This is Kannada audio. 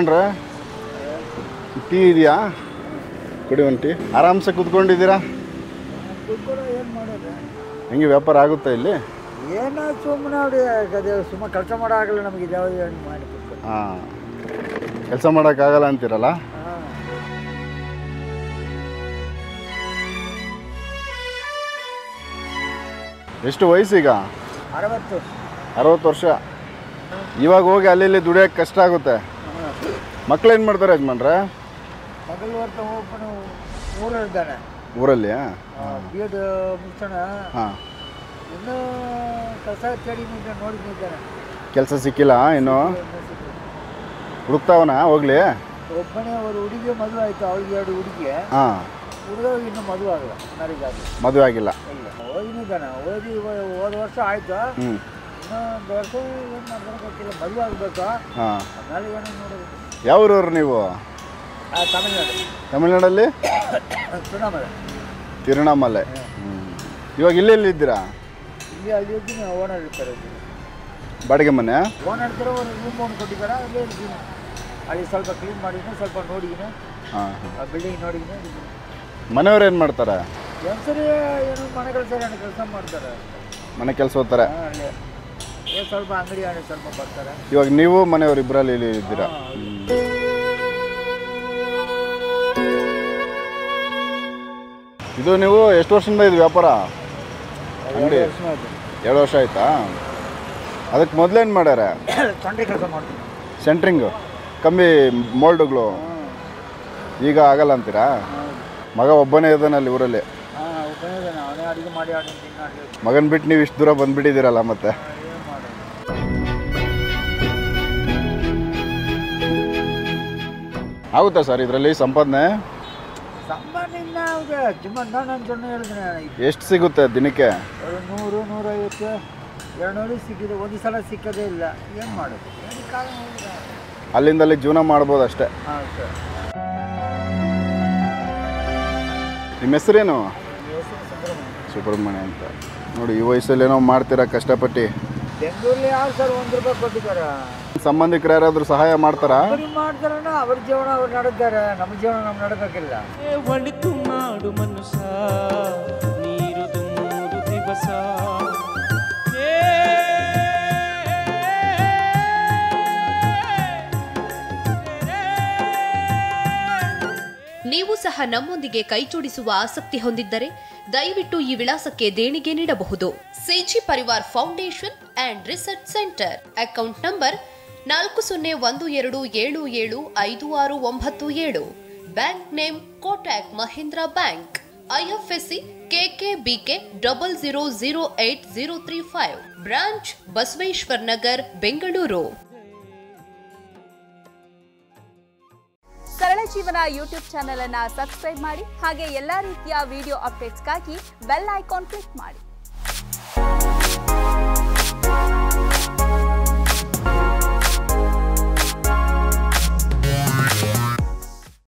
ಯಜಮಾನ್ರೆ ಟೀ ಇದೆಯಾ? ಕುಡಿ ಒಂದು ಟೀ. ಆರಾಮ್ಸೆ ಕೂತ್ಕೊಂಡಿದ್ದೀರಾ? ಹೆಂಗೆ ವ್ಯಾಪಾರ ಆಗುತ್ತಾ ಇಲ್ಲಿ? ಏನೋ ಸುಮ್ಮನೆ ನೋಡಿ ಅದೇ ಸುಮ್ಮನೆ ಕೆಲಸ ಮಾಡೋಕ್ಕಾಗಲ್ಲ ನಮಗೆ ಯಾವ್ದು ಮಾಡಿ. ಹಾಂ, ಕೆಲಸ ಮಾಡೋಕ್ಕಾಗಲ್ಲ ಅಂತೀರಲ್ಲ? ಎಷ್ಟು ವಯಸ್ಸೀಗ? 60 ವರ್ಷ. ಇವಾಗ ಹೋಗಿ ಅಲ್ಲಿ ದುಡಿಯೋಕ್ಕೆ ಕಷ್ಟ ಆಗುತ್ತೆ. ಮಕ್ಳು ಏನು ಮಾಡ್ತಾರೆ ಯಜಮಾನ್ರೆ? ಮಗಳು ಊರಲ್ಲಿದ್ದಾನೆ. ಊರಲ್ಲಿ ಬಿ ಎಡ್ ಮುಗಿಸೋಣ. ಹಾಂ, ಇನ್ನೂ ಕೆಲಸ ಚಡಿ ನೋಡಿದ್ದಾನೆ. ಕೆಲಸ ಸಿಕ್ಕಿಲ್ಲ ಇನ್ನೂ? ಹುಡುಕ್ತಾವನ ಹೋಗ್ಲಿ? ಒಬ್ಬನೇ ಅವ್ರ ಹುಡುಗಿ ಮದುವೆ ಆಯಿತು, ಅವಳಿಗೆ 2 ಹುಡುಗಿ. ಹಾಂ, ಹುಡುಗ ಇನ್ನೂ ಮದುವೆ ಆಗಲ್ಲ, ಮ್ಯಾರೇಜ್ ಆಗಲಿ. ಮದುವೆ ಆಗಿಲ್ಲ? ಇಲ್ಲ, ಓದಿನಿದ್ದಾನೆ. ಹೋದ ವರ್ಷ ಆಯಿತು. ಇನ್ನೊಂದು ವರ್ಷ ಏನು ಮಾಡ್ತಾರೆ ಗೊತ್ತಿಲ್ಲ, ಮದುವೆ ಆಗಬೇಕು. ಹಾಂ, ಆಮೇಲೆ ಏನೋ ನೋಡೋದು. ಯಾವ ಊರವ್ರು ನೀವು? ತಮಿಳ್ನಾಡು. ತಮಿಳ್ನಾಡಲ್ಲಿ? ತಿರುವಣ್ಣಾಮಲೈ. ಇವಾಗ ಇಲ್ಲೆಲ್ಲಿದ್ದೀರಾ? ಇಲ್ಲಿ ಅಲ್ಲಿ ಇದ್ದೀನಿ. ಓನರ್ ಇರ್ತಾರೆ, ಬಾಡಿಗೆ ಮನೆ. ಓನರ್ ಇರ್ತಾರೆ, ಒಂದು ರೂಮ್ ಕೊಟ್ಟಿದ್ದಾರೆ, ಅಲ್ಲೇ ಇರ್ತೀನಿ. ಅಲ್ಲಿ ಸ್ವಲ್ಪ ಕ್ಲೀನ್ ಮಾಡಿದ್ದೀನಿ, ಸ್ವಲ್ಪ ನೋಡಿದ್ದೀನಿ. ಹಾಂ, ಬಿಲ್ಡಿಂಗ್ ನೋಡಿದ್ದೀನಿ. ಮನೆಯವ್ರು ಏನು ಮಾಡ್ತಾರೆ? ಸರಿ, ಏನು ಮನೆ ಕೆಲಸ ಮಾಡ್ತಾರೆ. ಮನೆ ಕೆಲಸ ಹೋಗ್ತಾರೆ. ಅಲ್ಲೇ ಸ್ವಲ್ಪ ಅಂಗಡಿ ಸ್ವಲ್ಪ ಬರ್ತಾರೆ. ಇವಾಗ ನೀವು ಮನೆಯವ್ರು ಇಬ್ಬರಲ್ಲಿ ಇಲ್ಲಿ ಇದ್ದೀರಾ? ಇದು ನೀವು ಎಷ್ಟು ವರ್ಷದಿಂದ ಇದು ವ್ಯಾಪಾರ? ಅಂಗಡಿ 2 ವರ್ಷ ಆಯ್ತಾ? ಅದಕ್ಕೆ ಮೊದಲೇನು ಮಾಡ್ಯಾರ? ಸೆಂಟ್ರಿಂಗ್ ಕೆಲಸ ಮಾಡ್ತೀನಿ. ಸೆಂಟ್ರಿಂಗು, ಕಮ್ಮಿ ಮೋಲ್ಡ್ಗಳು. ಈಗ ಆಗಲ್ಲ ಅಂತೀರಾ? ಮಗ ಒಬ್ಬನೇ ಇದ್ದಾನೆ ಅಲ್ಲಿ ಊರಲ್ಲಿ? ಅವನೇ ಅಡುಗೆ ಮಾಡಿ ಮಗನ ಬಿಟ್ಟು ನೀವು ಇಷ್ಟು ದೂರ ಬಂದುಬಿಟ್ಟಿದ್ದೀರಲ್ಲ ಮತ್ತೆ? ಆಗುತ್ತಾ ಸರ್ ಇದರಲ್ಲಿ ಸಂಪಾದನೆ? ಎಷ್ಟು ಸಿಗುತ್ತೆ ದಿನಕ್ಕೆ? 100, 150, 200 ಸಿಕ್ಕಿದೆ. ಒಂದು ಸಲ ಸಿಕ್ಕದೇ ಇಲ್ಲ. ಏನು ಮಾಡೋದು? ಅಲ್ಲಿಂದಲ್ಲಿ ಜೀವನ ಮಾಡ್ಬೋದು ಅಷ್ಟೇ. ಹಾಂ ಸರ್. ನಿಮ್ಮ ಹೆಸರೇನು? ಸುಬ್ರಹ್ಮಣ್ಯ ಅಂತ. ನೋಡಿ, ಈ ವಯಸ್ಸಲ್ಲಿ ಏನೋ ಮಾಡ್ತೀರಾ ಕಷ್ಟಪಟ್ಟು. ಬೆಂಗಳೂರಲ್ಲಿ ಯಾರು ಸರ್ 1 ರೂಪಾಯಿ ಕೊಟ್ಟಿದ್ದಾರೆ? ಸಂಬಂಧಿಕರು ಯಾರಾದರೂ ಸಹಾಯ ಮಾಡ್ತಾರಾ? ಮಾಡ್ತಾರಣ್ಣ, ಅವ್ರ ಜೀವನ ಅವ್ರು ನಡೆದಾರೆ, ನಮ್ಮ ಜೀವನ ನಾವು ನಡಬೇಕಿಲ್ಲ. ಒಳಿತು ಮಾಡು ಮನುಷ್ಯ, ನೀರು ದುಮ್ಮುದು ದಿವಸ. ನೀವು ಸಹ ನಮ್ಮೊಂದಿಗೆ ಕೈಜೋಡಿಸುವ ಆಸಕ್ತಿ ಹೊಂದಿದ್ದರೆ ದಯವಿಟ್ಟು ಈ ವಿಳಾಸಕ್ಕೆ ದೇಣಿಗೆ ನೀಡಬಹುದು. CG Parivar foundation and research centre. Account number 4012775697. Bank name Kotak Mahindra bank. IFSC KKBK 000803 branch Basaveshwar Nagar, Bengaluru. Sarala Jeevana YouTube channel ಅನ್ನು ಸಬ್ಸ್ಕ್ರೈಬ್ ಮಾಡಿ. ಹಾಗೆ ಎಲ್ಲಾ ರೀತಿಯ ವಿಡಿಯೋ ಅಪ್ಡೇಟ್ಸ್ಗಾಗಿ ಬೆಲ್ ಐಕಾನ್ ಕ್ಲಿಕ್ ಮಾಡಿ.